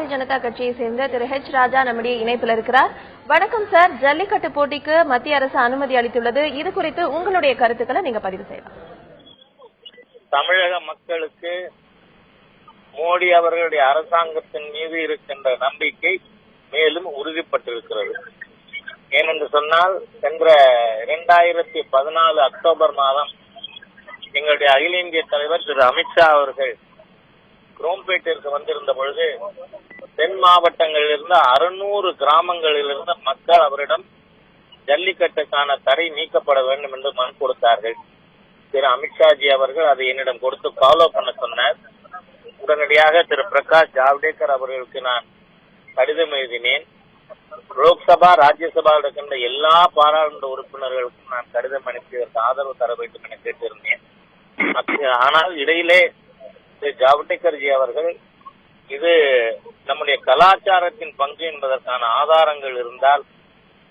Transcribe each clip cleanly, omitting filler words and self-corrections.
பாரதிய ஜனதா கட்சியை சேர்ந்த திரு ஹெச் ராஜா நம்முடைய இணைப்பில் இருக்கிறார். வணக்கம் சார். ஜல்லிக்கட்டு போட்டிக்கு மத்திய அரசு அனுமதி அளித்துள்ளது. இது குறித்து உங்களுடைய கருத்துக்களை நீங்க பதிவு செய்யலாம். தமிழக மக்களுக்கு மோடி அவர்களுடைய அரசாங்கத்தின் மீது இருக்கின்ற நம்பிக்கை மேலும் உறுதிப்பட்டிருக்கிறது. ஏனென்று சொன்னால், சென்ற 2014 அக்டோபர் மாதம் எங்களுடைய அகில இந்திய தலைவர் திரு அமித்ஷா அவர்கள் குரோம்பேட்டிற்கு வந்திருந்த பொழுது தென் மாவட்டங்களிலிருந்து 600 கிராமங்களிலிருந்து மக்கள் அவரிடம் ஜல்லிக்கட்டுக்கான தடை நீக்கப்பட வேண்டும் என்று மனு கொடுத்தார்கள். திரு அமித்ஷாஜி அவர்கள் அதை என்னிடம் கொடுத்து ஃபாலோ பண்ண சொன்னார். உடனடியாக திரு பிரகாஷ் ஜாவ்டேகர் அவர்களுக்கு நான் கடிதம் எழுதினேன். லோக்சபா ராஜ்யசபா இருக்கின்ற எல்லா பாராளுமன்ற உறுப்பினர்களுக்கும் நான் கடிதம் அனுப்பி இதற்கு ஆதரவு தர வேண்டும் என கேட்டிருந்தேன். ஆனால் இடையிலே திரு ஜாவ்டேகர்ஜி அவர்கள் இது நம்முடைய கலாச்சாரத்தின் பங்கு என்பதற்கான ஆதாரங்கள் இருந்தால்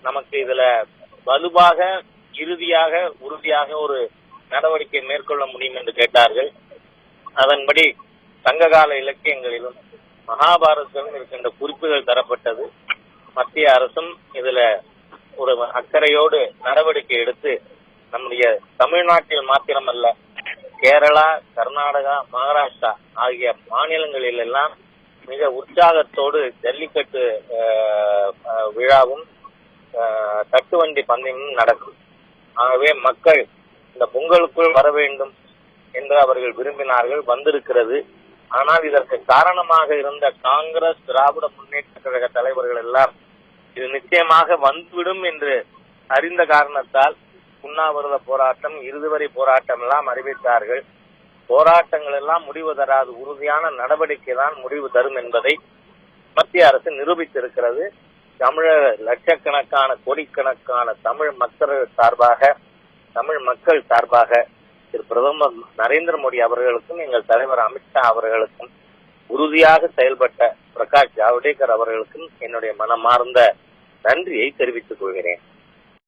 நமக்கு இதுல வலுவாக இறுதியாக உறுதியாக ஒரு நடவடிக்கை மேற்கொள்ள முடியும் என்று கேட்டார்கள். அதன்படி சங்ககால இலக்கியங்களிலும் மகாபாரதத்திலும் இருக்கின்ற குறிப்புகள் தரப்பட்டது. மத்திய அரசும் இதுல ஒரு அக்கறையோடு நடவடிக்கை எடுத்து நம்முடைய தமிழ்நாட்டில் மாத்திரமல்ல, கேரளா, கர்நாடகா, மகாராஷ்டிரா ஆகிய மாநிலங்களில் எல்லாம் மிக உற்சாகத்தோடு ஜல்லிக்கட்டு விழாவும் தட்டுவண்டி பந்தயமும் நடக்கும். ஆகவே மக்கள் இந்த பொங்கலுக்குள் வர வேண்டும் என்று அவர்கள் விரும்பினார்கள், வந்திருக்கிறது. ஆனால் இதற்கு காரணமாக இருந்த காங்கிரஸ், திராவிட முன்னேற்ற கழக தலைவர்கள் எல்லாம் இது நிச்சயமாக வந்துவிடும் என்று அறிந்த காரணத்தால் உண்ணாவிரத போராட்டம், இறுதிவரை போராட்டம் எல்லாம் அறிவித்தார்கள். போராட்டங்கள் எல்லாம் முடிவு தராது, உறுதியான நடவடிக்கை தான் முடிவு தரும் என்பதை மத்திய அரசு நிரூபித்திருக்கிறது. தமிழக லட்சக்கணக்கான கோடிக்கணக்கான தமிழ் மக்கள் சார்பாக திரு பிரதமர் நரேந்திர மோடி அவர்களுக்கும் எங்கள் தலைவர் அமித்ஷா அவர்களுக்கும் உறுதியாக செயல்பட்ட பிரகாஷ் ஜாவ்டேகர் அவர்களுக்கும் என்னுடைய மனமார்ந்த நன்றியை தெரிவித்துக் கொள்கிறேன்.